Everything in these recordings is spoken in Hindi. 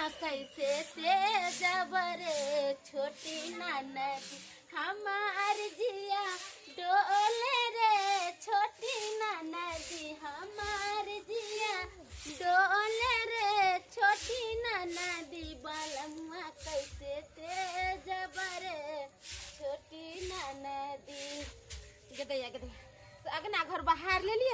कैसे से जबरे छोटी ननद हमार जिया डोले रे छोटी ननद हमार जिया डोले रे छोटी ननद बालम्मा कैसे ते जबरे छोटी ननद गदया गदया अगना घर बाहर ले लिए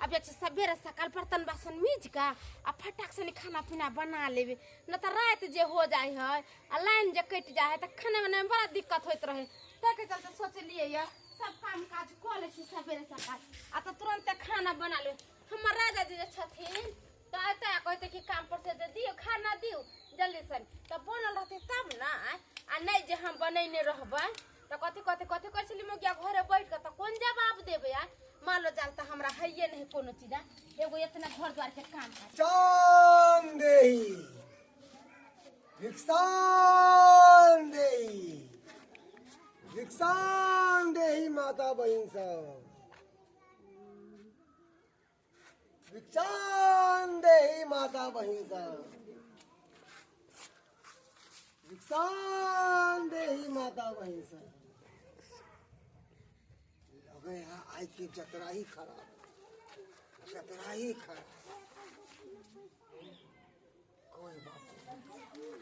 अब एक सवेरे सकाल बर्तन बासन मीज का आ फटाक से खाना पीना बना लेवे न तो रात जे हो जाए है आ लाइन जे कट जाए तो खाने में बड़ा दिक्कत होत रहे ताके चलते सोच लिए या सब काम काज कर ले सवेरे सकाल आ तो तुरंत खाना बना ले हमर राजा जी छथिन तो आते कहते कि काम पर से दे दियो खाना दियो जल्दी से तो बनल रहते तब ना आ नहीं जे हम बनैने रहबै तो कथी कथी कथी कहली मोगिया घरे बैठ के तो कौन जवाब देबे यार मान लो जाल तो हमरा हइये नहीं कोनो चीज एगो इतना घर द्वार के काम है चांदेही भिक्षांदेही माता बहन सब भिक्षांदेही माता बहन सब भिक्षांदेही माता बहन सब आज की जतरा ही खराब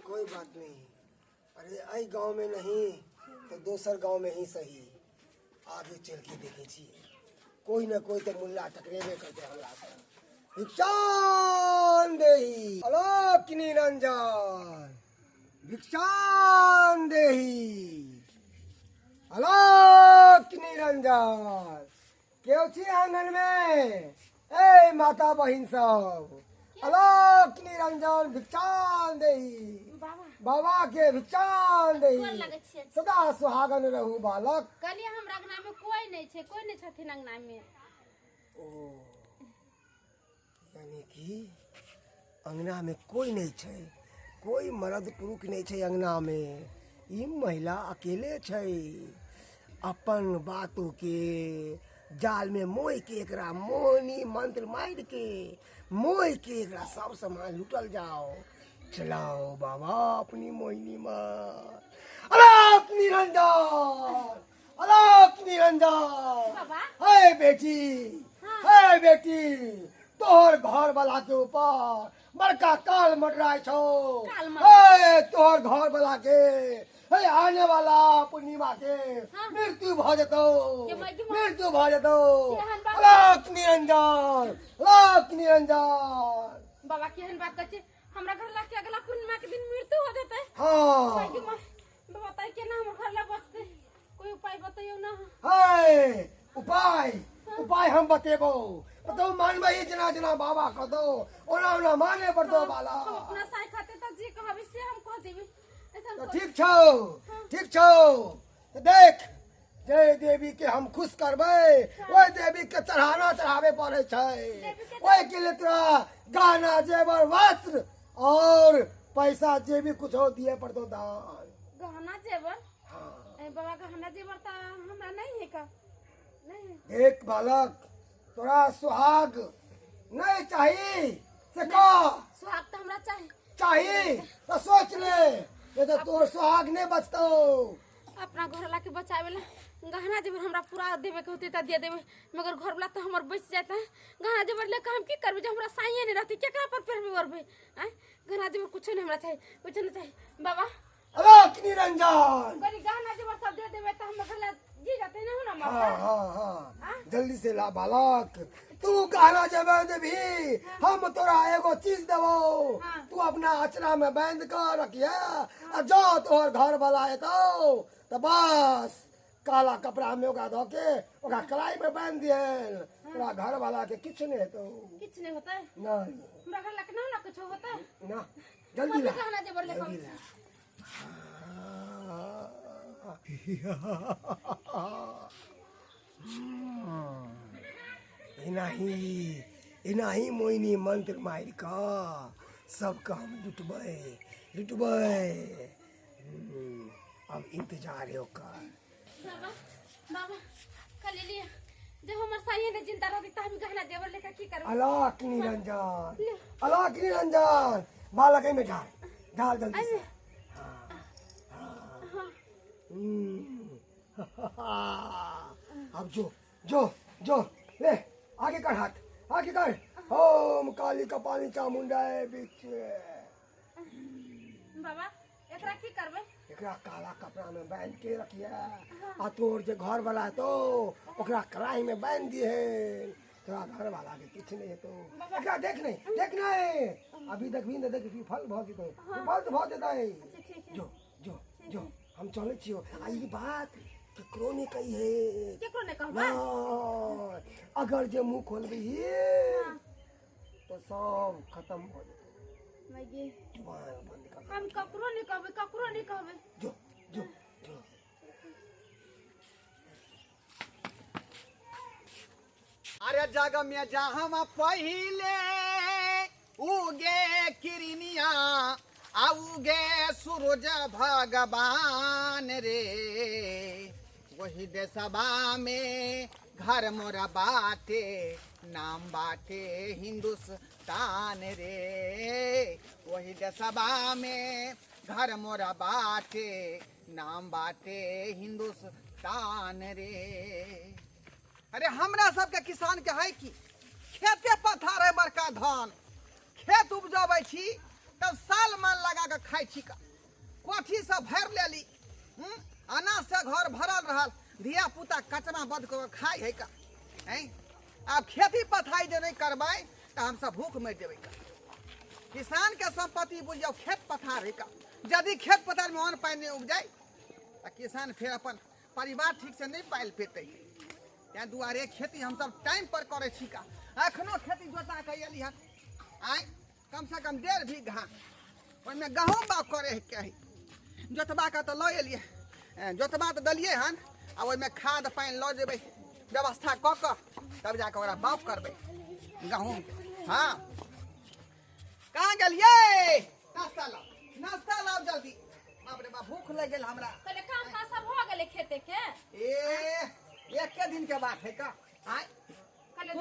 कोई बात नहीं अरे आई गांव में नहीं तो दोसर गांव में ही सही आगे चल के देखे छी कोई न कोई तो मुल्ला टकरेबे करते हमरा से भिक्षांदेही अलोक निरंजन भिक्षांदेही अलोक निरंजन क्यों छी आंगन में ए माता बहन सब अलोक निरंजन भिक्षांदेही बाबा के भिक्षांदेही सदा सुहागन रहू बालक कलिया हमरा अंगना में कोई नहीं छे कोई नहीं छथिन अंगना में ओ यानी कि अंगना में कोई नहीं छे कोई मर्द पुरुष नहीं छे अंगना में ई महिला अकेले छे अपन बातों के जाल में मोह के एकरा मोहनी मंत्र मार के मोह के एकरा सब सामान लुटल जाओ चलाओ बाबा अपनी मोहिनी माँ अलोक निरंजन हे बेटी तोहर घर वाला के ऊपर बड़का काल मंडराय छो तोहर घर वाला के आने वाला पूर्णिमा के मृत्यु भ जतो अलोक निरंजन बाबा केहन बात कहै हमरा घर ला के अगला पूर्णिमा के दिन मृत्यु हो जते हां बाबा ताई के नाम घर ला बचते कोई उपाय बताइयो ना उपाय हम बतेबो तो मानबे जना बाबा कह दो ओना माने पर दो बाला अपना साई खाते त जी कहबे से हम कह देबे तो ठीक छो तो देख जय देवी के हम खुश करबे ओए देवी के चढ़ावे पड़े छै ओए के लिए तोरा गहना जेवर वस्त्र और पैसा जे भी कुछ हो दिए पर दो दान गहना जेवर बाबा गहना जेवर त हमरा नहीं है का नहीं देख बालक तोरा सुहाग नहीं चाहिए से का सुहाग तो हमरा चाहिए तो सोच ले ये तो तोर सुहाग नहीं बचतो अपना घर ला के बचावेला गहना जेवर हमरा पूरा देवे के होते त दे देवे मगर घर वाला तो हमर बच जाता गहना जेवर ले हम की करबे जब हमरा साइए नहीं रहती केकरा पर पेरबे करबे गहना जेवर कुछ नहीं हमरा चाहिए बाबा अलोक निरंजन गरी गहना जेवर सब दे देवे त हम घर ला जी जाते ना ना हाँ जल्दी से ला बालक तू गहना जेवर देबी हम तोरा एगो चीज देबो तू अपना अचरा में बांध कर रखिया और जो तोहर घर वाला है तो बस काला कपड़ा में ओका धो के ओका कलाई पे बांध दिए तोरा घर वाला के कुछ नहीं है तो कुछ नहीं होता है नहीं हमरा घर ला के ना कुछ होता है ना जल्दी ला गहना जेवर ले जल्दी ला इनाही मोहिनी मंत्र मार का सबका हम लुटबे अब इंतजार है ओकर बाबा कल लिया जब हमर साइए ने जिंदा रहती त हम गहना जेवर लेके की करब अलोक निरंजन बालक में ढाल जल्दी से। अरे, हाँ, अब जो जो जो ले आगे कर हाथ, आगे कर। ओम काली कपाली चामुंडाए बीच बाबा एकरा की करबे? एकरा काला कपड़ा में बांध के रखिए आ तोर जे घर वाला है तो ओकरा कढ़ाई में बांध दिए है। तोरा घर वाला के कुछ नहीं है तो एकरा देख नहीं अभी देखबी न देख फल भऽ जेतै, फल तो भऽ जेतै। जो जो जो हम चले छियो। आ ई बात केकरो नहीं कही है, केकरो नहीं कहबा? ना अगर जे मुंह खोलबी तो सब खत्म हो जेतै। मैं ये जुबान बंद कर। हम ककरो नहीं कहबे, ककरो नहीं कहबे। जो जो जो अरे जग में जहाँ पहिले उगे किरनिया आउगे सूरज भगवान रे, वही देशवा में घर मोरा बाटे नाम बाटे हिंदुस्तान रे, वही देशवा में घर मोरा बाटे नाम बाटे हिंदुस्तान रे। अरे हमरा सबके किसान के है कि खेते पथार है बड़का धान, खेत उपजाबै छी तब साल मान लगा के खाइ छी का, कोठी से भर लेली, अनाज से घर भरल रहल, धिया पुता कचरा बद कर खाइ है का हैं। अब खेती पथाई जे नहीं करबै तो हम सब भूख मर जेबै का। किसान के संपत्ति बुझियो खेत पथार है का, यदि खेत पथार में अन्न पानि नहीं उपजाय तो किसान फिर अपन परिवार ठीक से नहीं पाल पेतै। त्या दुआरे खेती हम सब टाइम पर करे छी का। अखनो खेती जोता के एली हन, आय कम से कम 1.5 बीघा ओइमे गहूम बा करे है के जोतबा का तो लो एलिए, जोतबा तो दलिए हन, आ ओइमे खाद पानि लो जेबै व्यवस्था क के तब जाके ओकरा बाउग करबै गहूम। हाँ कहाँ गेलिए? नाश्ता लाओ जल्दी। बाप रे बाप भूख लग गेल हमरा। पहले काम काज सब हो गेले खेते के? एक के दिन के बात है का। आय कले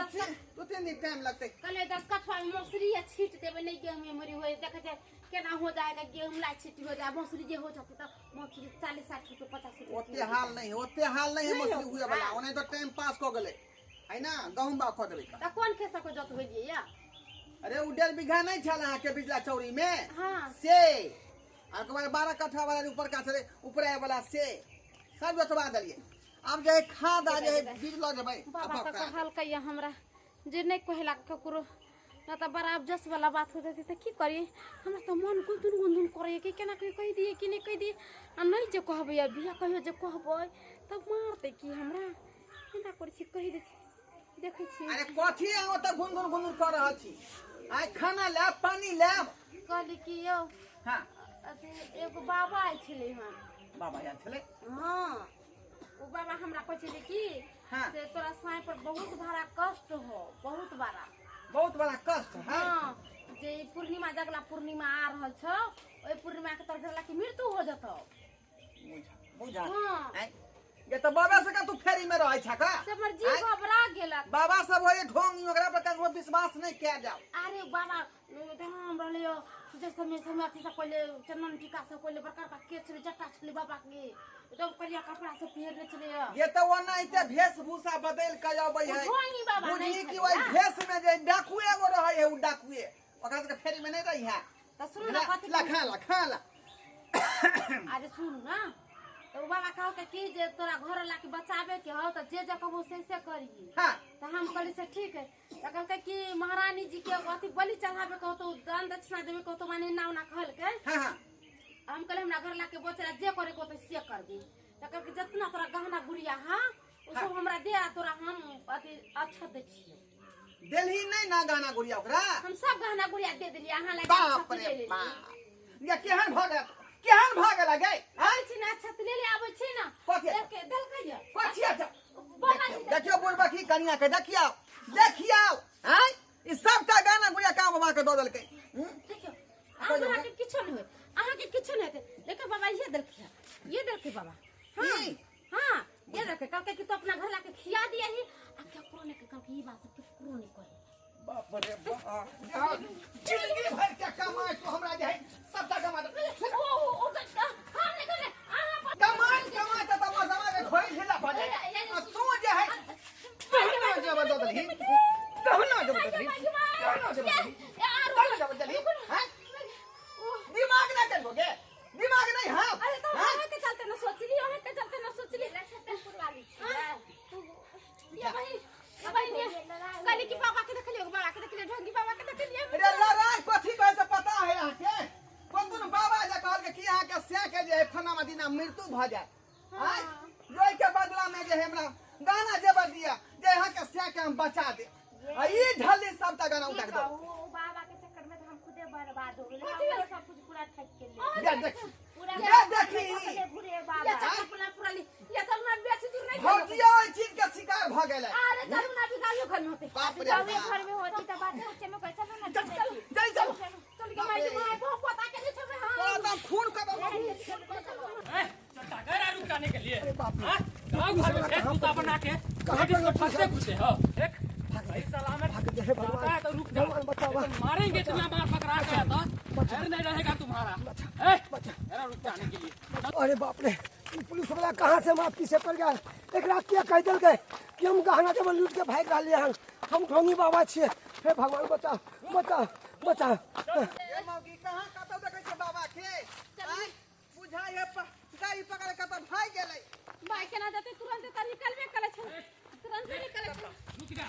2-3 दिन टाइम लगते। कले 10 कठवा में मौसरी छीट देबे, नहीं गेहूं में मरी होए देखे जाए केना हो जाएगा। गेहूं ला छीट हो जाए, मौसरी जे हो जाती तो मौसरी 40-60 रुपए 50 रुपए। ओते हाल नहीं है मछली हुए वाला, ओने तो टाइम पास को गेले है ना। गहूम बा खो देबे का त कोन खेत को जोत होइए या? अरे उ 1.5 बीघा नहीं छल अहाँ के बिजला चौरी में हां से अकबार 12 कट्ठा वाला ऊपर का छले ऊपर वाला से सब जोतवा दलिए। अब जे खाद आ जे बीज ल जेबै बाबा का कहल कहिया हमरा जे नहीं कहला ककरो ना तो बड़ा अबजस वाला बात हो जाती तो की करी। हमरा तो मन गुनगुन करे कि केना कह दिए कि नहीं कह दिए। आ नहीं जे कहबे या बिया कहियो जे कहबे तब मारते कि हमरा केना कर छी कह दे देखै छी। अरे कथी आउ त गुनगुन कर रहल छी। आइ खाना ले पानी ले कहली कि यो हां अथी एगो बाबा आइ छले हन। बाबा आयल छले? हां ओ बाबा हमरा कहले कि हां से तोरा साई पर बहुत बड़ा कष्ट हो, बहुत बड़ा कष्ट है। हाँ जे पूर्णिमा जगला पूर्णिमा आ रहल छ, ओइ पूर्णिमा के तरफ भेला कि मृत्यु हो जतो। बुझा हां ये तो बाबा से का तू फेरी में रहै छ का? से हमर जीव घबरा गेला। बाबा सब होय ढोंग ओकरा पर ककरो विश्वास नहीं किया जाओ। अरे बाबा हम रहलियो जे समय अथी से पहले चंदन टीका से पहले बड़का का के छले जट्टा छले बाबा के एकदम करिया कपड़ा से पहिरले छले। ये तो वो नहीं ते वेशभूषा बदल के आबै है। ढोंगी बाबा बुझी नहीं कि ओइ भेष में जे डाकुए एगो रहै है, उ डाकुए ओकरा से फेरी में नहीं रही है। त सुन ना कथि लखा अरे सुन ना तो बाबा कहो कि जे तोरा घर ला के बचावे के हो तो जे कहबो से करी। हां तो हम कहली से ठीक है। तो कहलके कि महारानी जी के अथी बलि चढ़ावे कहो तो दान दक्षिणा देवे कहो तो माने ना कहल के। हां हम कहले हमरा घर ला के बचरा जे करे को तो से कर दी। तो कहलके जितना तोरा गहना गुड़िया हां उ सब हमरा दे आ तोरा हम अथी अच्छा दे छी। दिल्ली नहीं ना गाना गुड़िया ओकरा हम सब गहना गुड़िया दे देली। अहाँ लगे बाप रे बाप ये केहन भाग लगे आबै छी ना छत ले ले आबै छी ना कथि देख के देल कहिया कथि अच्छा देखियो बुढ़बा की कनिया के देखियो हैं ई सबटा गाना गुड़िया काम बाबा के दो देलकै। देखियो अहाँ के किछो नहीं होय, अहाँ के किछो नहीं होते। देखो बाबा ये देखिए बाबा। हां हां ये देखे कहलके कि तू अपना घर ला के खिया दिया ही आ क्या करो ने कहलके ई बात के करो नहीं करे। बाप रे बाप जिंदगी भर के कमाई तो हमरा जे है सबटा कमा भ जाए आय रोई के बदला में जे हमरा गाना जेबर दिया जे यहाँ के से के हम बचा दे आ ई ढली सब तक गाना उतार दो वो बाबा के चक्कर में तो हम खुदे बर्बाद हो गए हम सब कुछ पूरा ठक के ले ये देखी पूरा ये देखी पूरे बाबा पूरा ये सब ना बेसी दूर नहीं भौजिया ओई चीज के शिकार भ गेलै अरे चल ना बिगाड़ियो घर में होते बाप रे गाँव बाप। घर में होती तो बात बच्चे में कैसा ना चल चल चल चल के मार मार वो पता के नहीं छबे हां एकदम खून का घर रुकाने के लिए हाँ? गाँव घर में खेत भूसा बना के इसको ठगते घुसे हो एक सही सलामत आता है तो रुक जाओ तो मारेंगे तुम्हें मार पकड़ा गया तो घर नहीं रहेगा तुम्हारा जरा रुक जाने के लिए अरे बाप रे ई पुलिस वाला कहाँ से हमारा पीछे पड़ गया एक रात क्या कह दिल गए कि हम गहना जब लूट के भाग रहा हैं हम ढोंगी बाबा छे हे भगवान बचा बचा बचा ये मौगी कहां कतौ देखै छै बाबा के आय बुझा ये गाड़ी पकड़ के त भाग गेलै भाई के ना जाते तुरंत त निकलबे करे छै तुरंत निकले छै रुक जा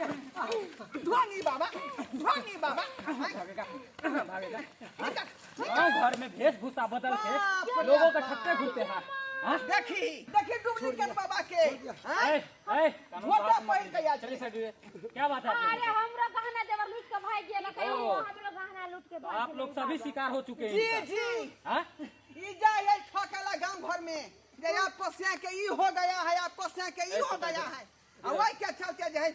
ध्वनि बाबा गाँव घर में वेशभूषा बदल के लोगों का ठगते घुरते हैं हाँ? देखी डुप्लीकेट बाबा के ए, ए, कानून छोटा बात मत पैर के याद चलिए साइड में। क्या बात है आप अरे लोगों हमरा गहना जबर लूट के भाग गेल कहियो ओ। हमरा गहना लूट के की? तो भाग आप लोग सभी शिकार हो चुके हैं जी इनका। जी हाँ? ई जाए ठोकेला गांव भर में जे आपको से के ई हो गया है आपको से के ई हो गया है और वही के चलते जे है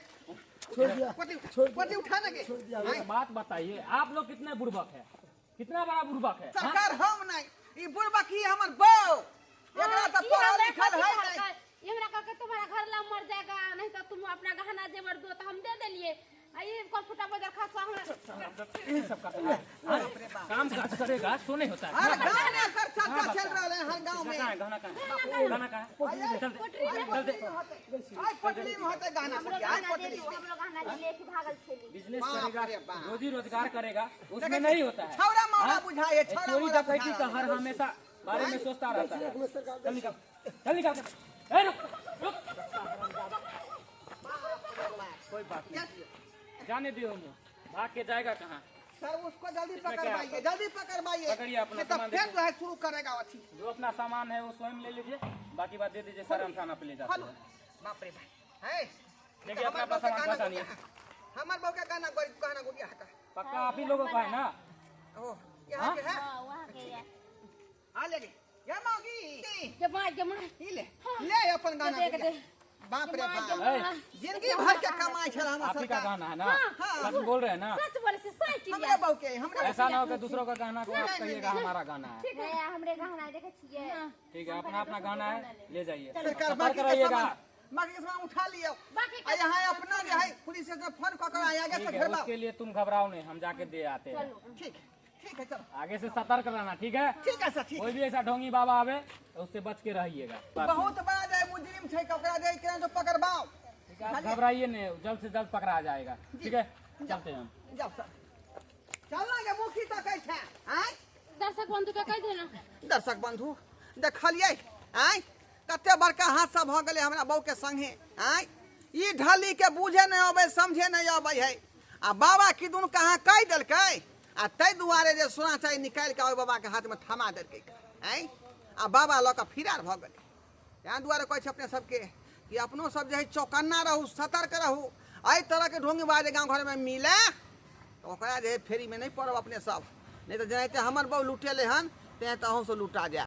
छोड़ दिया पति उठाने के एक बात बताइए आप लोग कितने बुड़बक है कितना बड़ा बुड़बक है हाँ? सरकार हम नहीं ई बुढ़बा की हमर बौ एकरा त पढ़ल लिखल है नहीं हमरा का तुम्हारा घर ला मर जाएगा नहीं तो तुम अपना गहना जेवर दो तो हम दे देलिए ये कंप्यूटर बाजार खासा ये सब करता है हाँ? काम काज करेगा तो नहीं होता है हर गांव में कर चर्चा चल रहा है हर गांव में कहाँ है गहना कहाँ है चलते आज पटरी में होते गाना पर आज पटरी हम लोग गहना लेके भागल छली बिजनेस बाप रे करेगा बाप। रोजी रोजगार करेगा उसमें नहीं होता है छौड़ा मौड़ा हाँ? बुझाए एक छौड़ा चोरी मौड़ा डकैती का हर हमेशा बारे में सोचता रहता है चल निकल ए, रुक कोई बात नहीं जाने दियो उन्हें भाग के जाएगा कहाँ सर उसको जल्दी इसमें क्या पकड़वाइए जल्दी पकड़वाइए पकड़िए अपना नहीं तो सामान फिर देखिए। जो है शुरू करेगा अथी जो अपना सामान है वो स्वयं ले लीजिए बाकी बात दे दीजिए सर हम थाना पे ले जाते हैं बाप रे भाई है देखिए अपना अपना सामान पहचानिए हमार बहू का गाना गाना गुड़िया है पक्का आप ही लोगों का है ना ओ यहाँ के है हां वहां के है आ ले ये मौगी जमा ई ले अपन गाना देख गुड़िया। दे बाप रे बाप ए, जिंदगी भर के कमाई छला हमार आप ही का सरकार गहना है ना हाँ। सच बोल रहे हैं ना सच बोले से साइकिल हमरे बहू के हमरे ऐसा ना हो कि दूसरों का गहना को आप कहिएगा हमारा गहना है ठीक है हमरे गहना देखे छिए ठीक है अपना अपना गहना है ले जाइए सरकार सतर्क बाकी के रहिएगा सामान बाकी के सामान उठा लियो बाकी आ यहाँ अपना जो है पुलिस से फोन कर आगे से ठीक है घेरवा उसके लिए तुम घबराओ नहीं हम जाके दे आते हैं ठीक है चलो आगे से सतर्क रहना ठीक है ठीक है सर ठीक कोई भी ऐसा ढोंगी बाबा आवे तो उससे बच के रहिएगा बहुत बड़ा जाए मुजरिम छै ओकरा जाए के तो पकड़बाओ आप घबराइए नहीं जल्द से जल्द पकड़ा जाएगा ठीक है चलते हैं हम जाओ सर चलना के मुखी तो कह छै आय दर्शक बंधु के कह देना दर्शक बंधु देखलिए आय कते बड़का हादसा भ गेलै हमरा बहू के संगे आय ई ढली के बुझे नहीं अबै समझे नहीं अबै है आ बाबा किदुन कहाँ कह देलकै आ तै दुआरे जे सोना चाही निकाल के ओइ बाबा के हाथ में थमा देलकै आय आ बाबा लऽ के फिरार भ गेलै यहाँ दुआरे कहै छै अपने सबके कि अपनो सब जे है चौकन्ना रहू सतर्क रहू एहि तरह के ढोंगीबाज गाँव घर में मिले तो ओकरा जे है फेरी में नहीं पड़ब अपने सब नहीं तो जेनाहिते हमर बहू लुटेले हन तेनाहिते अहूँ से लुटा जाए